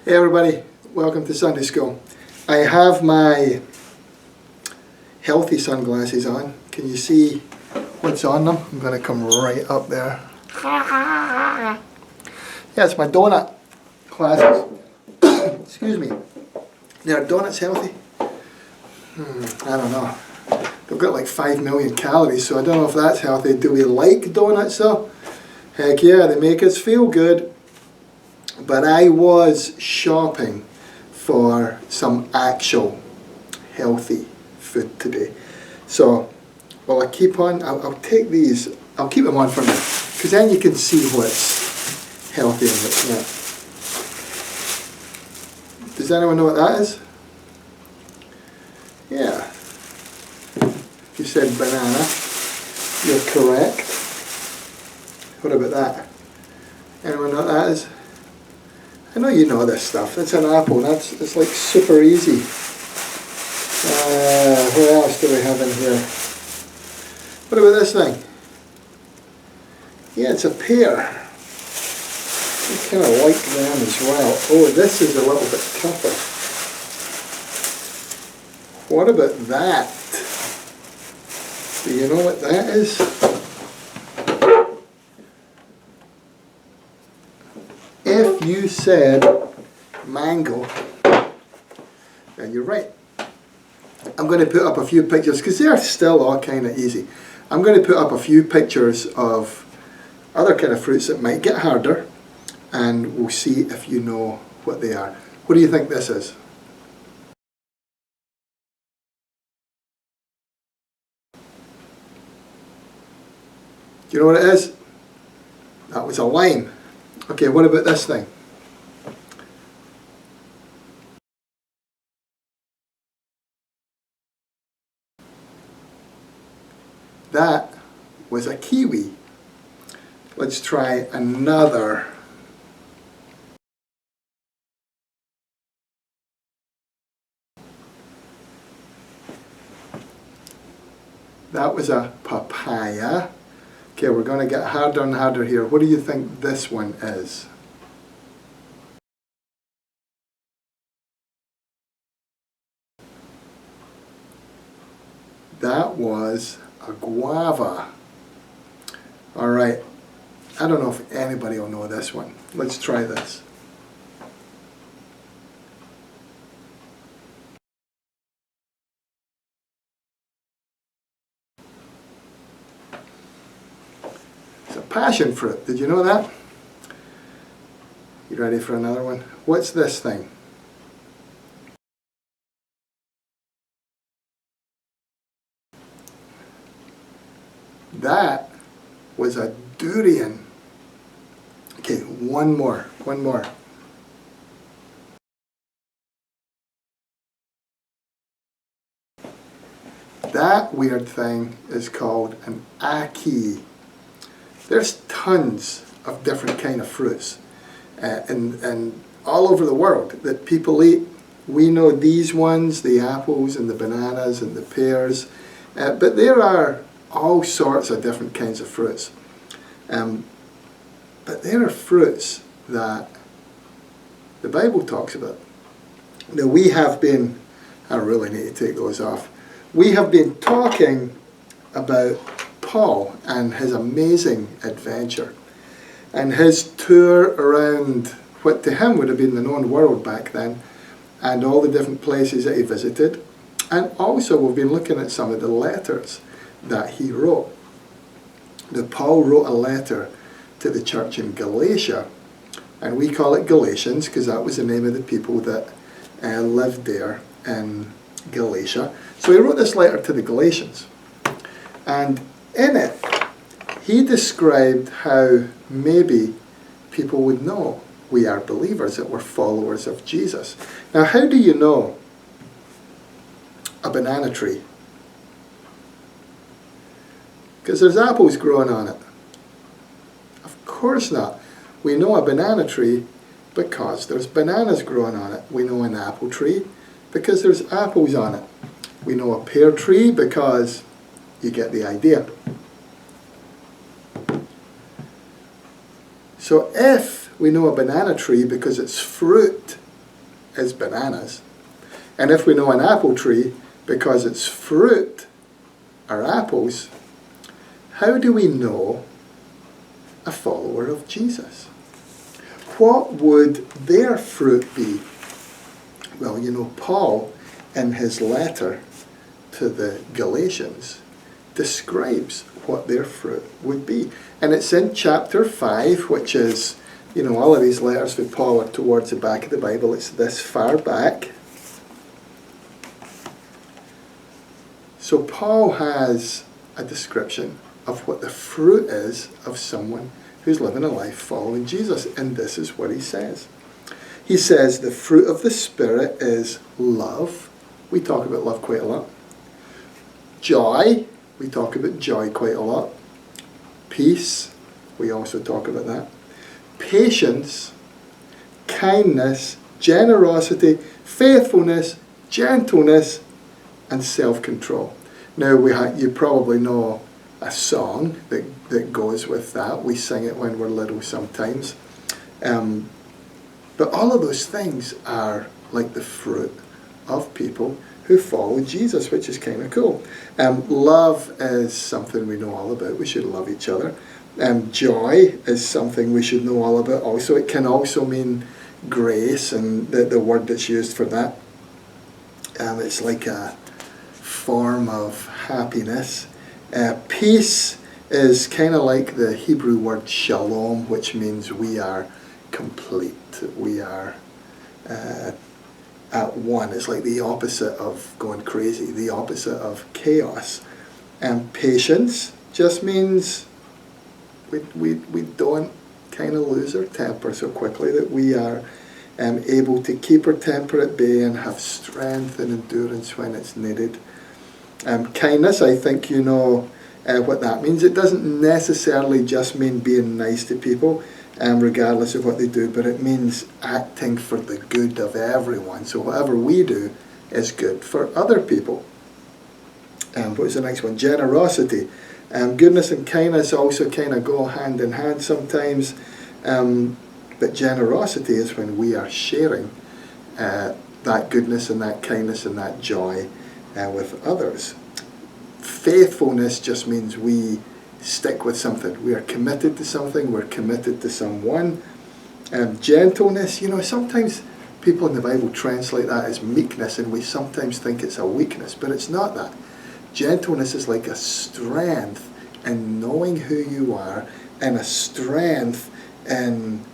Hey everybody, welcome to Sunday School. I have my healthy sunglasses on. Can you see what's on them? I'm going to come right up there. Yeah, it's my donut glasses. Excuse me. Are donuts healthy? I don't know. They've got like 5 million calories, so I don't know if that's healthy. Do we like donuts though? Heck yeah, they make us feel good. But I was shopping for some actual healthy food today. So, well, I'll take these, I'll keep them on for now, because then you can see what's healthy and what's not. Does anyone know what that is? Yeah. If you said banana, you're correct. What about that? Anyone know what that is? I know you know this stuff. That's an apple. It's like super easy. What else do we have in here? What about this thing? Yeah, it's a pear. I kind of like them as well. Oh, this is a little bit tougher. What about that? Do you know what that is? If you said mango, then you're right. I'm going to put up a few pictures because they're still all kind of easy. I'm going to put up a few pictures of other kind of fruits that might get harder, and we'll see if you know what they are. What do you think this is? Do you know what it is? That was a lime. Okay, what about this thing? That was a kiwi. Let's try another. That was a papaya. Okay, we're going to get harder and harder here. What do you think this one is? That was a guava. All right, I don't know if anybody will know this one. Let's try this. It's a passion fruit. Did you know that? You ready for another one? What's this thing? That was a durian. Okay, one more. That weird thing is called an ackee. There's tons of different kind of fruits and all over the world that people eat. We know these ones, the apples and the bananas and the pears, but there are all sorts of different kinds of fruits. But there are fruits that the Bible talks about. Now we have been, I really need to take those off. We have been talking about Paul and his amazing adventure and his tour around what to him would have been the known world back then, and all the different places that he visited. And also we've been looking at some of the letters that he wrote. Now Paul wrote a letter to the church in Galatia, and we call it Galatians because that was the name of the people that lived there in Galatia. So he wrote this letter to the Galatians, and in it he described how maybe people would know we are believers, that we're followers of Jesus. Now, how do you know a banana tree? Because there's apples growing on it. Of course not. We know a banana tree because there's bananas growing on it. We know an apple tree because there's apples on it. We know a pear tree because you get the idea. So if we know a banana tree because its fruit is bananas. And if we know an apple tree because its fruit are apples, how do we know a follower of Jesus? What would their fruit be? Well, you know, Paul, in his letter to the Galatians, describes what their fruit would be. And it's in chapter 5, which is, you know, all of these letters with Paul are towards the back of the Bible. It's this far back. So Paul has a description of what the fruit is of someone who's living a life following Jesus. And this is what he says. He says the fruit of the Spirit is love. We talk about love quite a lot. Joy. We talk about joy quite a lot. Peace. We also talk about that. Patience. Kindness. Generosity. Faithfulness. Gentleness. And self-control. Now, you probably know a song that goes with that. We sing it when we're little sometimes. But all of those things are like the fruit of people who follow Jesus, which is kind of cool. Love is something we know all about. We should love each other. Joy is something we should know all about also. It can also mean grace, and the word that's used for that. It's like a form of happiness. Peace is kind of like the Hebrew word shalom, which means we are complete. We are at one. It's like the opposite of going crazy, the opposite of chaos. And patience just means we don't kind of lose our temper so quickly, that we are able to keep our temper at bay and have strength and endurance when it's needed. Kindness, I think you know what that means. It doesn't necessarily just mean being nice to people, regardless of what they do, but it means acting for the good of everyone. So whatever we do is good for other people. What was the next one? Generosity. Goodness and kindness also kind of go hand in hand sometimes, but generosity is when we are sharing that goodness and that kindness and that joy with others. Faithfulness just means we stick with something. We are committed to something. We're committed to someone. Gentleness, you know, sometimes people in the Bible translate that as meekness, and we sometimes think it's a weakness, but it's not that. Gentleness is like a strength in knowing who you are, and a strength in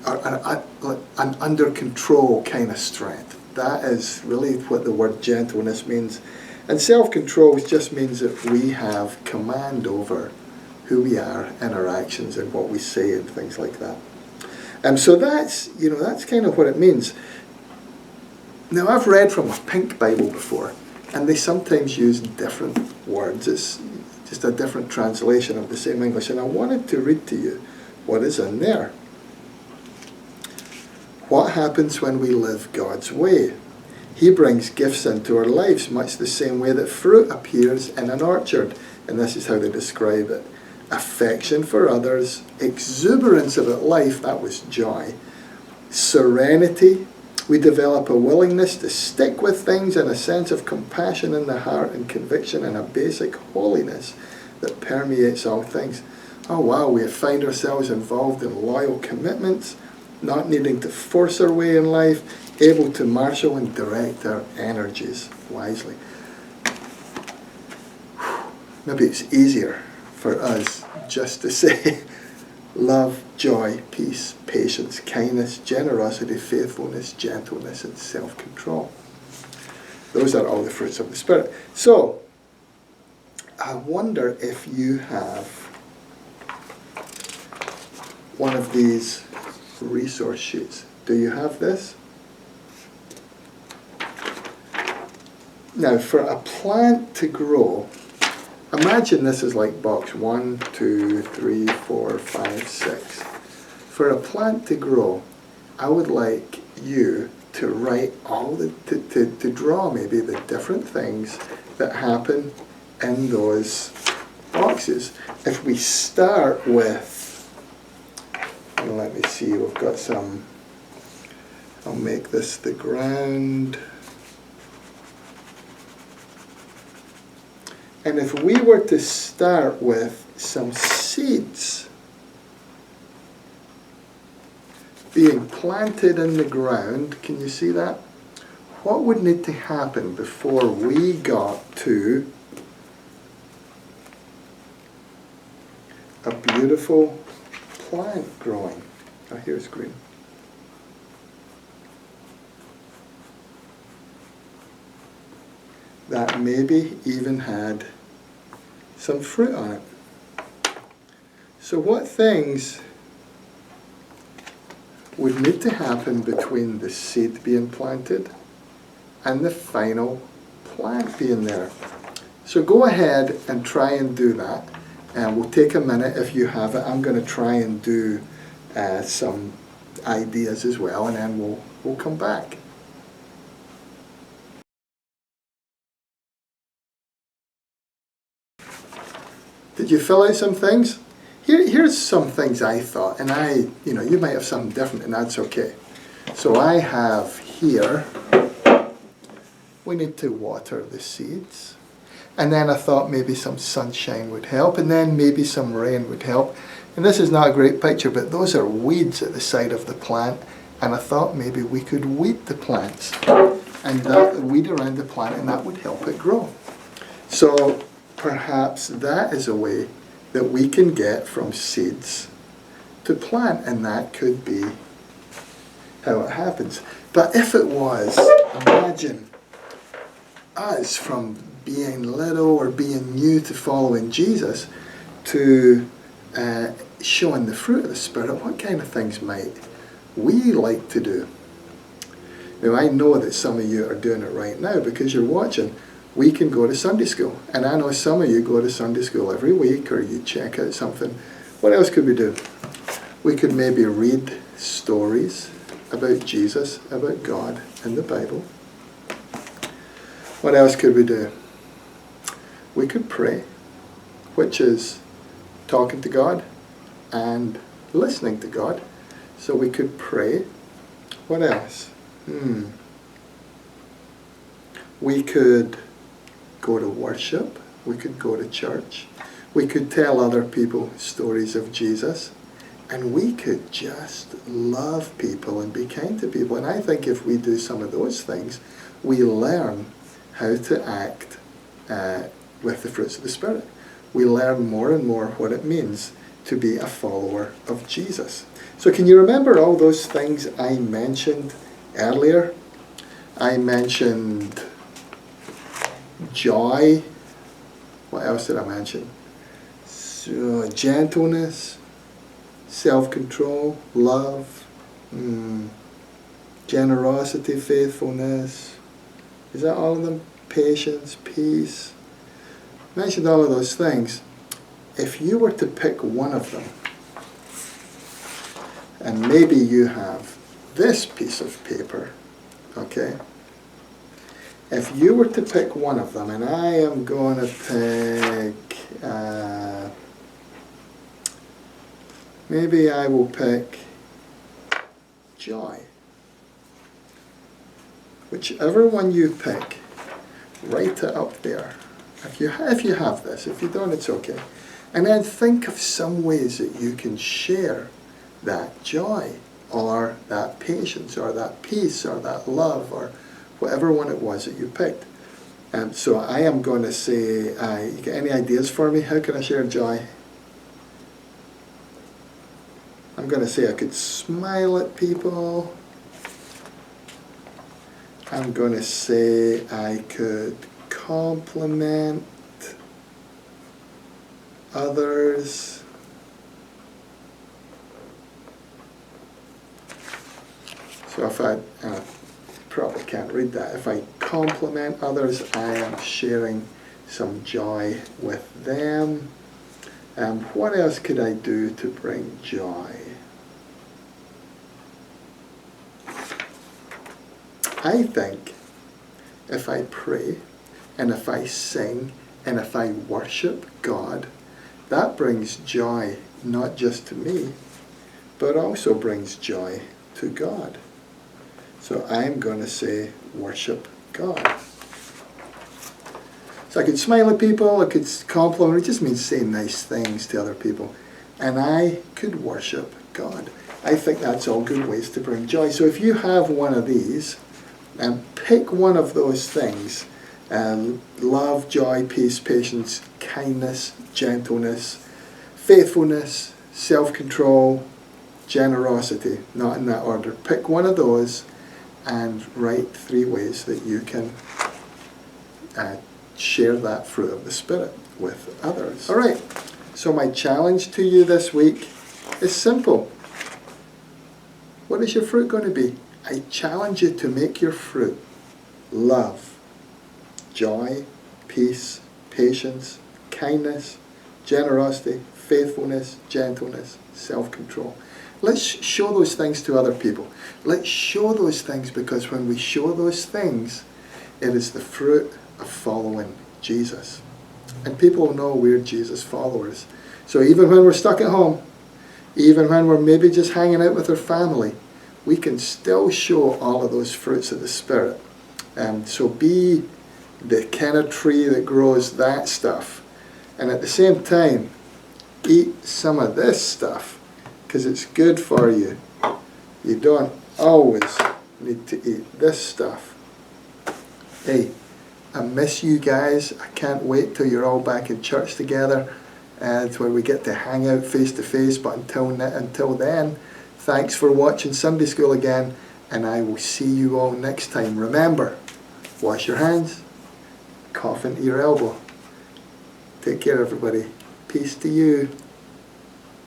an under control kind of strength. That is really what the word gentleness means. And self-control just means that we have command over who we are and our actions and what we say and things like that. So that's kind of what it means. Now, I've read from a pink Bible before, and they sometimes use different words. It's just a different translation of the same English, and I wanted to read to you what is in there. What happens when we live God's way? He brings gifts into our lives, much the same way that fruit appears in an orchard. And this is how they describe it. Affection for others, exuberance about life, that was joy. Serenity, we develop a willingness to stick with things, and a sense of compassion in the heart, and conviction, and a basic holiness that permeates all things. Oh wow, we find ourselves involved in loyal commitments, not needing to force our way in life, able to marshal and direct our energies wisely. Maybe it's easier for us just to say love, joy, peace, patience, kindness, generosity, faithfulness, gentleness, and self-control. Those are all the fruits of the Spirit. So, I wonder if you have one of these resource sheets. Do you have this? Now, for a plant to grow, imagine this is like box 1, 2, 3, 4, 5, 6. For a plant to grow, I would like you to write to draw maybe the different things that happen in those boxes. If we start with, let me see, we've got some I'll make this the ground. And if we were to start with some seeds being planted in the ground, can you see that? What would need to happen before we got to a beautiful plant growing? Oh, here's green. That maybe even had some fruit on it. So what things would need to happen between the seed being planted and the final plant being there? So go ahead and try and do that. And we'll take a minute if you have it. I'm going to try and do some ideas as well, and then we'll come back. Did you fill out some things? Here's some things I thought, and you might have something different, and that's okay. So I have here, we need to water the seeds. And then I thought maybe some sunshine would help, and then maybe some rain would help. And this is not a great picture, but those are weeds at the side of the plant, and I thought maybe we could weed the plants, and that weed around the plant, and that would help it grow. So perhaps that is a way that we can get from seeds to plant, and that could be how it happens. But if it was, imagine us from being little or being new to following Jesus to showing the fruit of the Spirit, what kind of things might we like to do? Now, I know that some of you are doing it right now because you're watching. We can go to Sunday school, and I know some of you go to Sunday school every week, or you check out something. What else could we do? We could maybe read stories about Jesus, about God in the Bible. What else could we do? We could pray, which is talking to God and listening to God. So we could pray. What else? We could go to worship. We could go to church. We could tell other people stories of Jesus. And we could just love people and be kind to people. And I think if we do some of those things, we learn how to act with the fruits of the Spirit. We learn more and more what it means to be a follower of Jesus. So can you remember all those things I mentioned earlier? I mentioned joy. What else did I mention? So, gentleness, self-control, love, generosity, faithfulness. Is that all of them? Patience, peace. I mentioned all of those things. If you were to pick one of them, and maybe you have this piece of paper, okay? If you were to pick one of them, and I am going to pick, maybe I will pick joy. Whichever one you pick, write it up there. If you have this, if you don't, it's okay. And then think of some ways that you can share that joy, or that patience, or that peace, or that love, or whatever one it was that you picked. So I am going to say, you got any ideas for me? How can I share joy? I'm going to say I could smile at people. I'm going to say I could compliment others. So if I probably can't read that. If I compliment others, I am sharing some joy with them. What else could I do to bring joy? I think if I pray, and if I sing, and if I worship God, that brings joy not just to me, but also brings joy to God. So I'm going to say worship God. So I could smile at people, I could compliment, it just means say nice things to other people. And I could worship God. I think that's all good ways to bring joy. So if you have one of these, pick one of those things. Love, joy, peace, patience, kindness, gentleness, faithfulness, self-control, generosity. Not in that order. Pick one of those and write 3 ways that you can share that fruit of the Spirit with others. All right, so my challenge to you this week is simple. What is your fruit going to be? I challenge you to make your fruit love, joy, peace, patience, kindness, generosity, faithfulness, gentleness, self-control. Let's show those things to other people. Let's show those things, because when we show those things, it is the fruit of following Jesus. And people know we're Jesus followers. So even when we're stuck at home, even when we're maybe just hanging out with our family, we can still show all of those fruits of the Spirit. So be the kind of tree that grows that stuff. And at the same time, eat some of this stuff, because it's good for you. You don't always need to eat this stuff. Hey, I miss you guys. I can't wait till you're all back in church together, and where we get to hang out face to face. But until then, thanks for watching Sunday School again, and I will see you all next time. Remember, wash your hands, cough into your elbow. Take care, everybody. Peace to you.